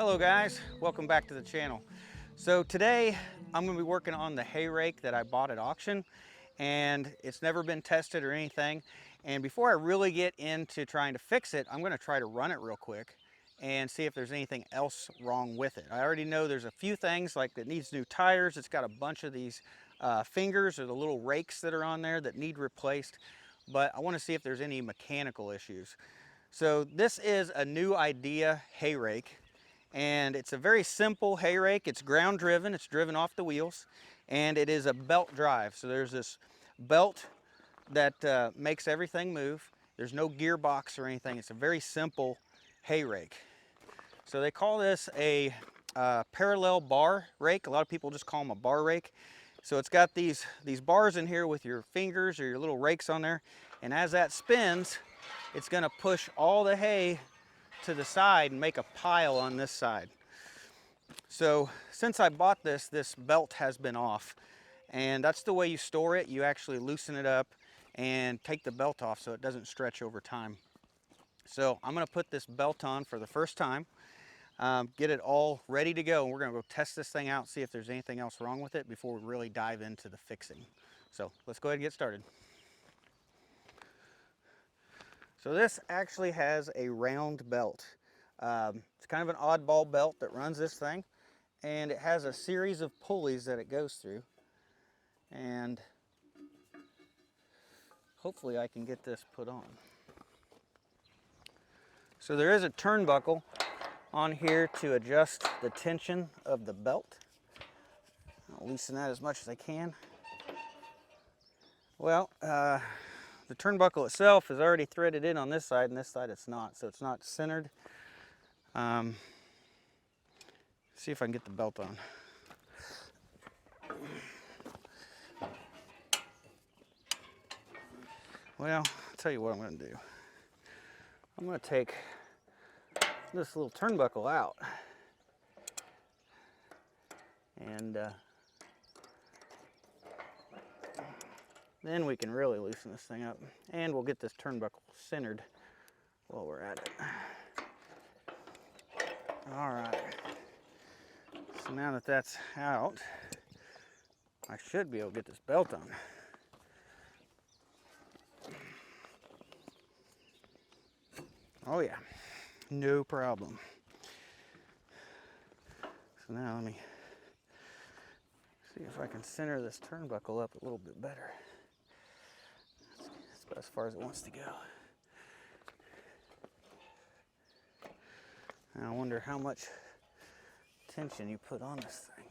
Hello guys, welcome back to the channel. So today I'm going to be working on the hay rake that I bought at auction, and it's never been tested or anything. And before I really get into trying to fix it, I'm going to try to run it real quick and see if there's anything else wrong with it. I already know there's a few things, like it needs new tires. It's got a bunch of these fingers or the little rakes that are on there that need replaced, but I want to see if there's any mechanical issues. So this is a new idea hay rake, and it's a very simple hay rake. It's ground driven, it's driven off the wheels, and it is a belt drive. So there's this belt that makes everything move. There's no gearbox or anything. It's a very simple hay rake. So they call this a parallel bar rake. A lot of people just call them a bar rake. So it's got these bars in here with your fingers or your little rakes on there, and as that spins, it's going to push all the hay to the side and make a pile on this side. So since I bought this belt has been off, and that's the way you store it. You actually loosen it up and take the belt off so it doesn't stretch over time. So I'm going to put this belt on for the first time, get it all ready to go, and we're going to go test this thing out, see if there's anything else wrong with it before we really dive into the fixing. So let's go ahead and get started. So this actually has a round belt. It's kind of an oddball belt that runs this thing, and it has a series of pulleys that it goes through, and hopefully I can get this put on. So there is a turnbuckle on here to adjust the tension of the belt. I'll loosen that as much as I can. Well, the turnbuckle itself is already threaded in on this side, and this side it's not, so it's not centered. See if I can get the belt on. Well, I'll tell you what I'm going to do. I'm going to take this little turnbuckle out, and then we can really loosen this thing up, and we'll get this turnbuckle centered while we're at it. All right, so now that that's out, I should be able to get this belt on. Oh yeah, no problem. So now let me see if I can center this turnbuckle up a little bit better. That's about as far as it wants to go. And I wonder how much tension you put on this thing.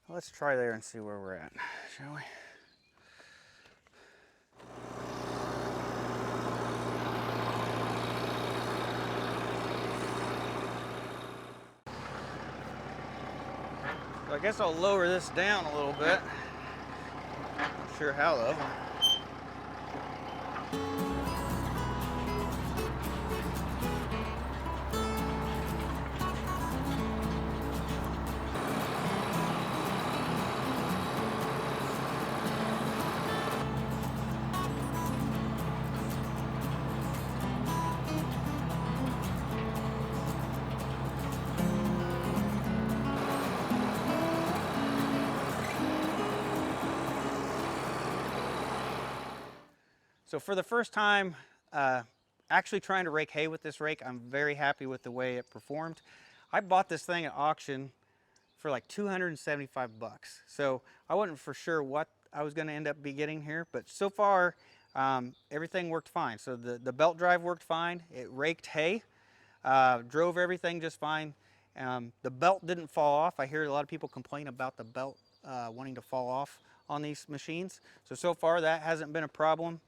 Let's try there and see where we're at, shall we? So I guess I'll lower this down a little bit. Not sure how though. So for the first time actually trying to rake hay with this rake, I'm very happy with the way it performed. I bought this thing at auction for like 275 bucks. So I wasn't for sure what I was going to end up getting here, but so far everything worked fine. So the belt drive worked fine. It raked hay, drove everything just fine. The belt didn't fall off. I hear a lot of people complain about the belt wanting to fall off on these machines. So far that hasn't been a problem.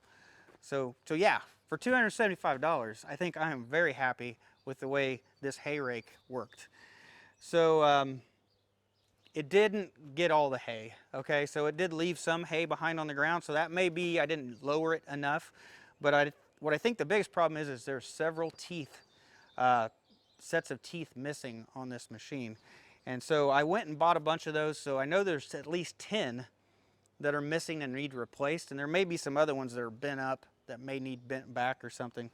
So yeah, for $275, I think I am very happy with the way this hay rake worked. So it didn't get all the hay, okay? So it did leave some hay behind on the ground, so that may be I didn't lower it enough. But what I think the biggest problem is there's several teeth, sets of teeth missing on this machine. And so I went and bought a bunch of those, so I know there's at least 10 that are missing and need replaced, and there may be some other ones that are bent up that may need bent back or something.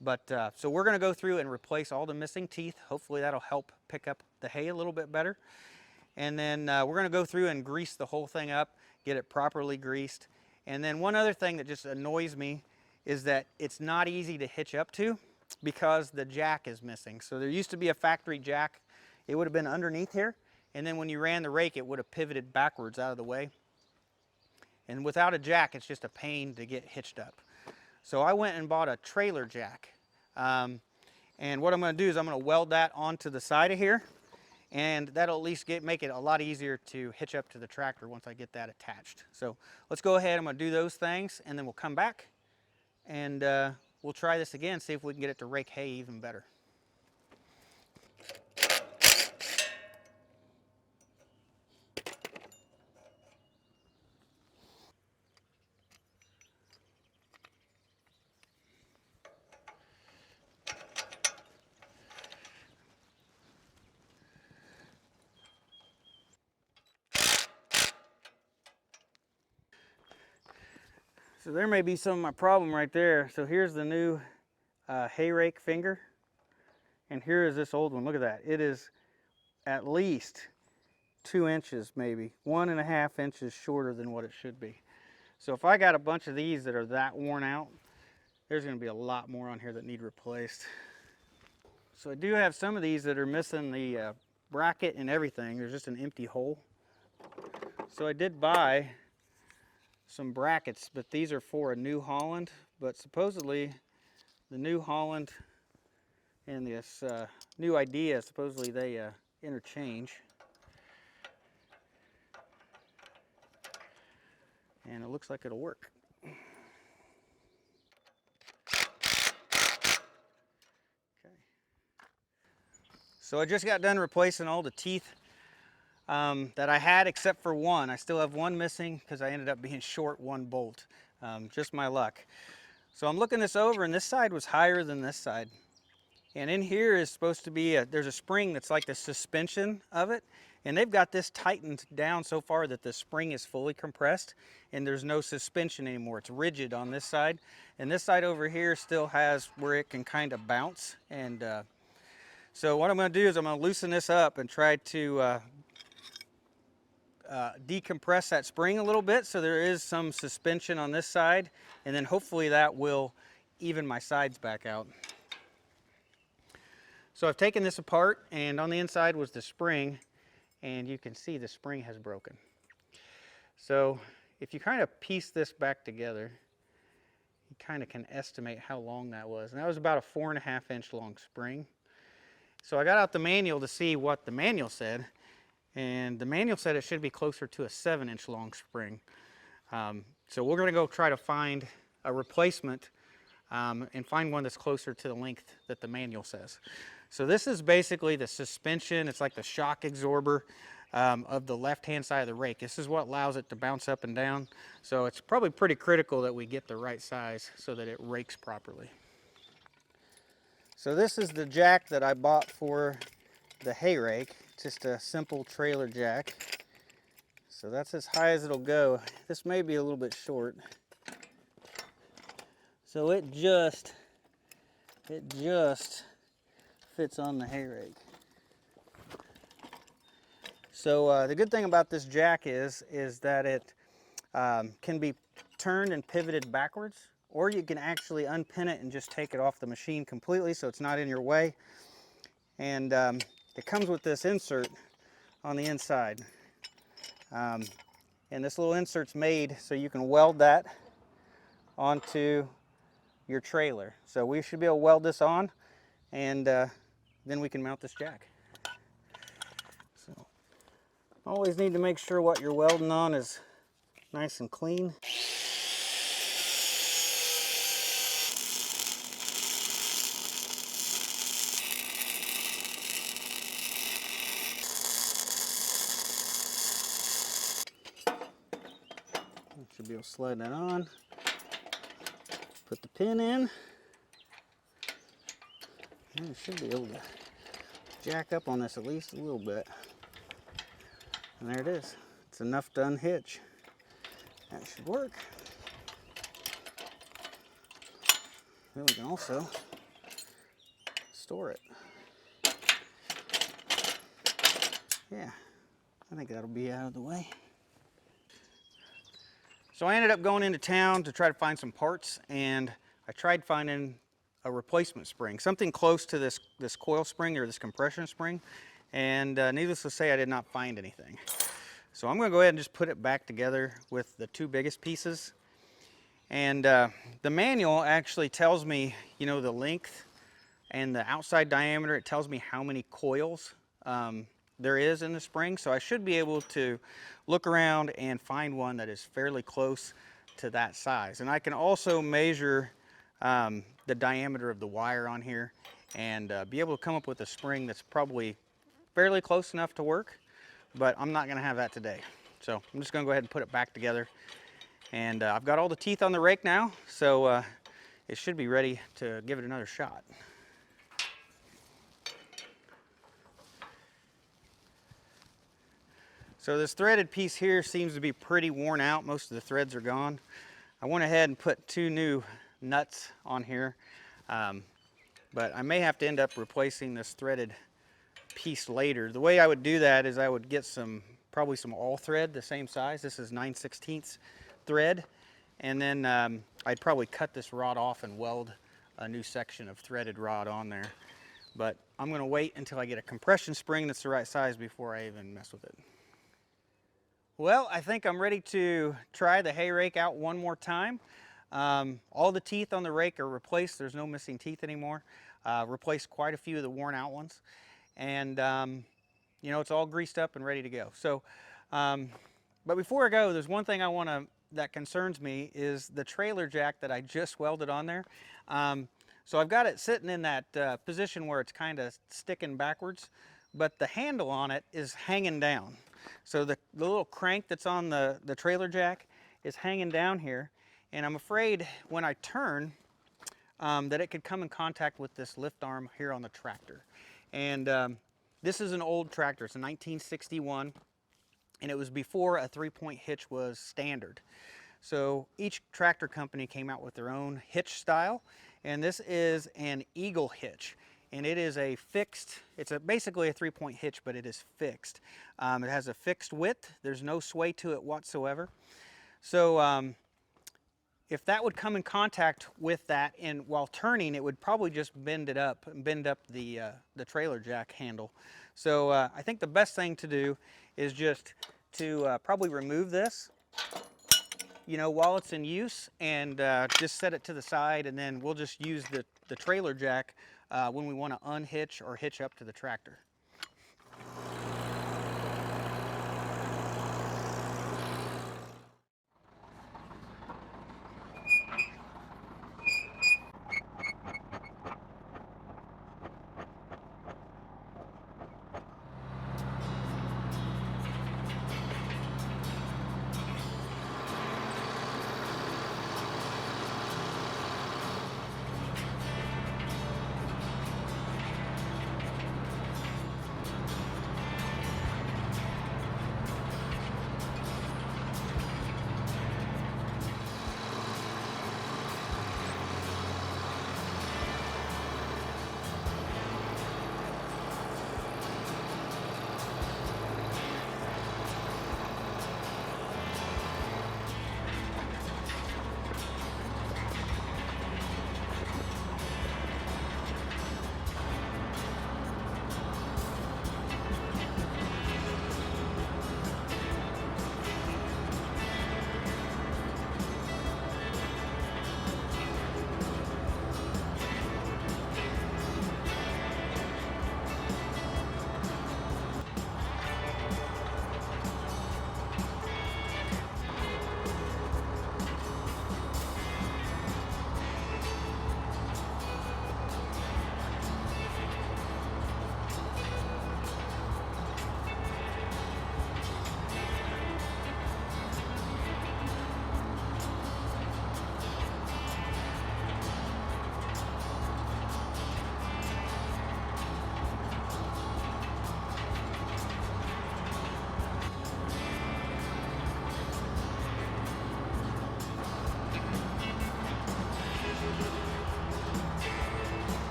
But so we're going to go through and replace all the missing teeth. Hopefully that'll help pick up the hay a little bit better. And then we're going to go through and grease the whole thing up, get it properly greased. And then one other thing that just annoys me is that it's not easy to hitch up to because the jack is missing. So there used to be a factory jack. It would have been underneath here. And then when you ran the rake, it would have pivoted backwards out of the way. And without a jack, it's just a pain to get hitched up. So I went and bought a trailer jack. And what I'm going to do is I'm going to weld that onto the side of here. And that'll at least make it a lot easier to hitch up to the tractor once I get that attached. So let's go ahead. I'm going to do those things, and then we'll come back and we'll try this again, see if we can get it to rake hay even better. So there may be some of my problem right there. So here's the new hay rake finger, and here is this old one. Look at that. It is at least 2 inches, maybe 1.5 inches shorter than what it should be. So if I got a bunch of these that are that worn out, there's going to be a lot more on here that need replaced. So I do have some of these that are missing the bracket and everything. There's just an empty hole. So I did buy some brackets, but these are for a New Holland. But supposedly the New Holland and this New Idea, supposedly they interchange. And it looks like it'll work. Okay. So I just got done replacing all the teeth that I had except for one. I still have one missing because I ended up being short one bolt. Just my luck. So I'm looking this over, and this side was higher than this side. And in here is supposed to be, there's a spring that's like the suspension of it. And they've got this tightened down so far that the spring is fully compressed and there's no suspension anymore. It's rigid on this side. And this side over here still has where it can kind of bounce. And so what I'm going to do is I'm going to loosen this up and try to decompress that spring a little bit so there is some suspension on this side, and then hopefully that will even my sides back out. So I've taken this apart, and on the inside was the spring, and you can see the spring has broken. So if you kind of piece this back together, you kind of can estimate how long that was. And that was about a 4.5 inch long spring. So I got out the manual to see what the manual said. And the manual said it should be closer to a 7 inch long spring. So we're going to go try to find a replacement and find one that's closer to the length that the manual says. So this is basically the suspension. It's like the shock absorber of the left-hand side of the rake. This is what allows it to bounce up and down. So it's probably pretty critical that we get the right size so that it rakes properly. So this is the jack that I bought for the hay rake. Just a simple trailer jack. So that's as high as it'll go. This may be a little bit short. So it just fits on the hay rake. So the good thing about this jack is that it can be turned and pivoted backwards, or you can actually unpin it and just take it off the machine completely so it's not in your way. And it comes with this insert on the inside. And this little insert's made so you can weld that onto your trailer. So we should be able to weld this on, and then we can mount this jack. So always need to make sure what you're welding on is nice and clean. Should be able to slide that on. Put the pin in. And you should be able to jack up on this at least a little bit. And there it is. It's enough to unhitch. That should work. Then we can also store it. Yeah, I think that'll be out of the way. So I ended up going into town to try to find some parts, and I tried finding a replacement spring, something close to this coil spring or this compression spring, and needless to say, I did not find anything. So I'm going to go ahead and just put it back together with the two biggest pieces. And the manual actually tells me, you know, the length and the outside diameter. It tells me how many coils there is in the spring, so I should be able to look around and find one that is fairly close to that size. And I can also measure the diameter of the wire on here and be able to come up with a spring that's probably fairly close enough to work, but I'm not gonna have that today. So I'm just gonna go ahead and put it back together. And I've got all the teeth on the rake now, so it should be ready to give it another shot. So this threaded piece here seems to be pretty worn out. Most of the threads are gone. I went ahead and put 2 new nuts on here, but I may have to end up replacing this threaded piece later. The way I would do that is I would get probably some all thread the same size. This is 9/16 thread, and then I'd probably cut this rod off and weld a new section of threaded rod on there. But I'm going to wait until I get a compression spring that's the right size before I even mess with it. Well, I think I'm ready to try the hay rake out one more time. All the teeth on the rake are replaced. There's no missing teeth anymore. Replaced quite a few of the worn out ones. And, you know, it's all greased up and ready to go. So, but before I go, there's one thing that concerns me is the trailer jack that I just welded on there. So I've got it sitting in that position where it's kind of sticking backwards, but the handle on it is hanging down. So the little crank that's on the trailer jack is hanging down here, and I'm afraid when I turn that it could come in contact with this lift arm here on the tractor. And this is an old tractor. It's a 1961, and it was before a 3-point hitch was standard. So each tractor company came out with their own hitch style, and this is an eagle hitch. And it is a fixed, it's basically a 3-point hitch, but it is fixed. It has a fixed width. There's no sway to it whatsoever. So if that would come in contact with that, and while turning, it would probably just bend up the trailer jack handle. So I think the best thing to do is just to probably remove this, you know, while it's in use, and just set it to the side, and then we'll just use the trailer jack when we want to unhitch or hitch up to the tractor.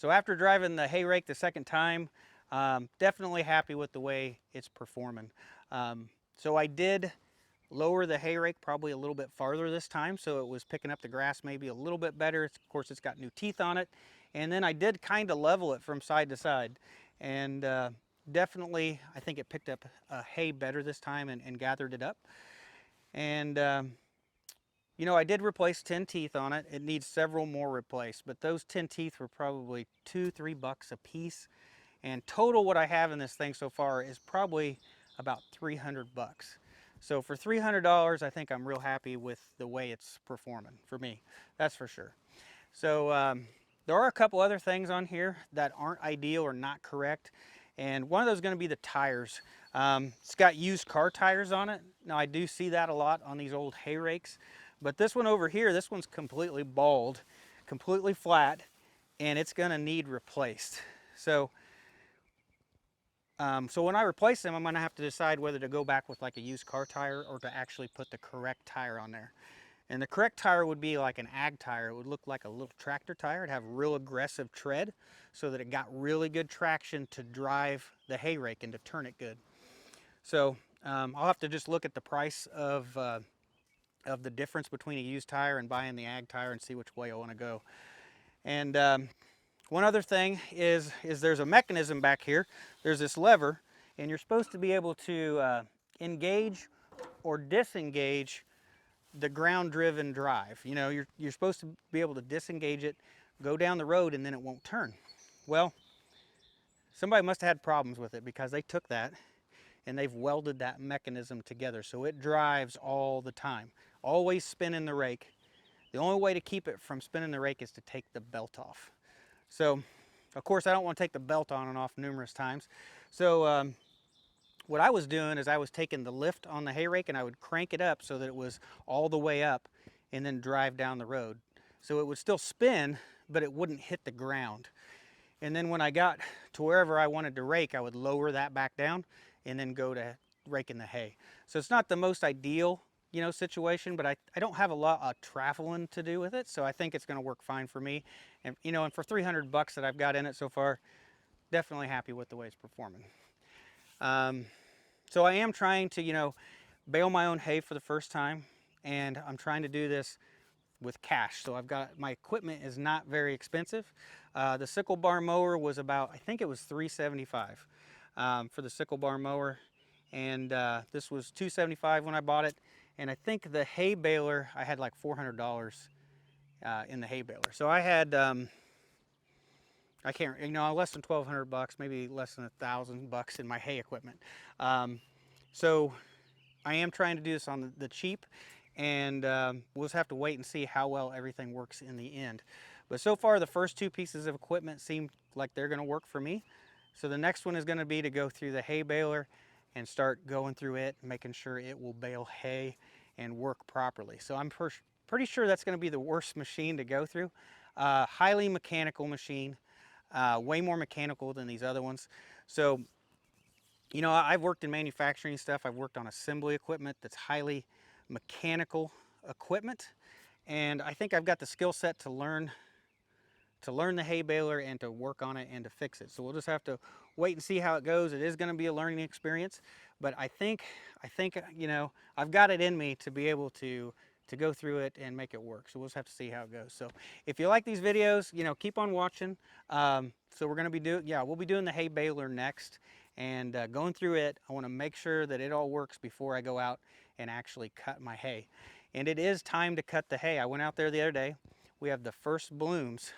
So after driving the hay rake the second time, definitely happy with the way it's performing. So I did lower the hay rake probably a little bit farther this time, so it was picking up the grass maybe a little bit better. Of course, it's got new teeth on it. And then I did kind of level it from side to side. And definitely, I think it picked up hay better this time and gathered it up. And you know, I did replace 10 teeth on it. It needs several more replaced, but those 10 teeth were probably $2-3 a piece. And total what I have in this thing so far is probably about 300 bucks. So for $300, I think I'm real happy with the way it's performing for me. That's for sure. So there are a couple other things on here that aren't ideal or not correct. And one of those is going to be the tires. It's got used car tires on it. Now I do see that a lot on these old hay rakes. But this one over here, this one's completely bald, completely flat, and it's going to need replaced. So when I replace them, I'm going to have to decide whether to go back with like a used car tire or to actually put the correct tire on there. And the correct tire would be like an ag tire. It would look like a little tractor tire. It'd have real aggressive tread so that it got really good traction to drive the hay rake and to turn it good. So I'll have to just look at the price of the difference between a used tire and buying the ag tire and see which way I want to go. And one other thing is there's a mechanism back here. There's this lever, and you're supposed to be able to engage or disengage the ground-driven drive. You know, you're supposed to be able to disengage it, go down the road, and then it won't turn. Well, somebody must have had problems with it because they took that and they've welded that mechanism together so it drives all the time, always spinning the rake. The only way to keep it from spinning the rake is to take the belt off. So, of course, I don't want to take the belt on and off numerous times. So what I was doing is I was taking the lift on the hay rake and I would crank it up so that it was all the way up and then drive down the road. So it would still spin, but it wouldn't hit the ground. And then when I got to wherever I wanted to rake, I would lower that back down and then go to raking the hay. So it's not the most ideal, you know, situation, but I don't have a lot of traveling to do with it, so I think it's going to work fine for me. And you know, and for 300 bucks that I've got in it so far, definitely happy with the way it's performing. So I am trying to, you know, bale my own hay for the first time, and I'm trying to do this with cash. So I've got, my equipment is not very expensive. The sickle bar mower was about, I think it was $375 for the sickle bar mower, and this was $275 when I bought it. And I think the hay baler, I had like $400 in the hay baler. So I had, I can't, you know, less than 1,200 bucks, maybe less than 1,000 bucks in my hay equipment. So I am trying to do this on the cheap, and we'll just have to wait and see how well everything works in the end. But so far, the first two pieces of equipment seem like they're going to work for me. So the next one is going to be to go through the hay baler and start going through it, making sure it will bale hay and work properly. So I'm pretty sure that's going to be the worst machine to go through. Highly mechanical machine, way more mechanical than these other ones. So, you know, I've worked in manufacturing stuff. I've worked on assembly equipment that's highly mechanical equipment, and I think I've got the skill set to learn the hay baler and to work on it and to fix it. So we'll just have to wait and see how it goes. It is going to be a learning experience, but I think you know, I've got it in me to be able to go through it and make it work. So we'll just have to see how it goes. So if you like these videos, you know, keep on watching. So we're going to be we'll be doing the hay baler next, and going through it. I want to make sure that it all works before I go out and actually cut my hay. And it is time to cut the hay. I went out there the other day. We have the first blooms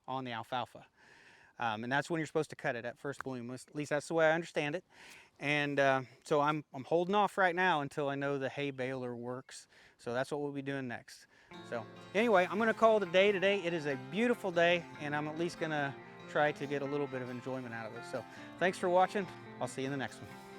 on the alfalfa. And that's when you're supposed to cut it, at first bloom. At least that's the way I understand it. And so I'm holding off right now until I know the hay baler works. So that's what we'll be doing next. So anyway, I'm gonna call it a day today. It is a beautiful day, and I'm at least gonna try to get a little bit of enjoyment out of it. So thanks for watching. I'll see you in the next one.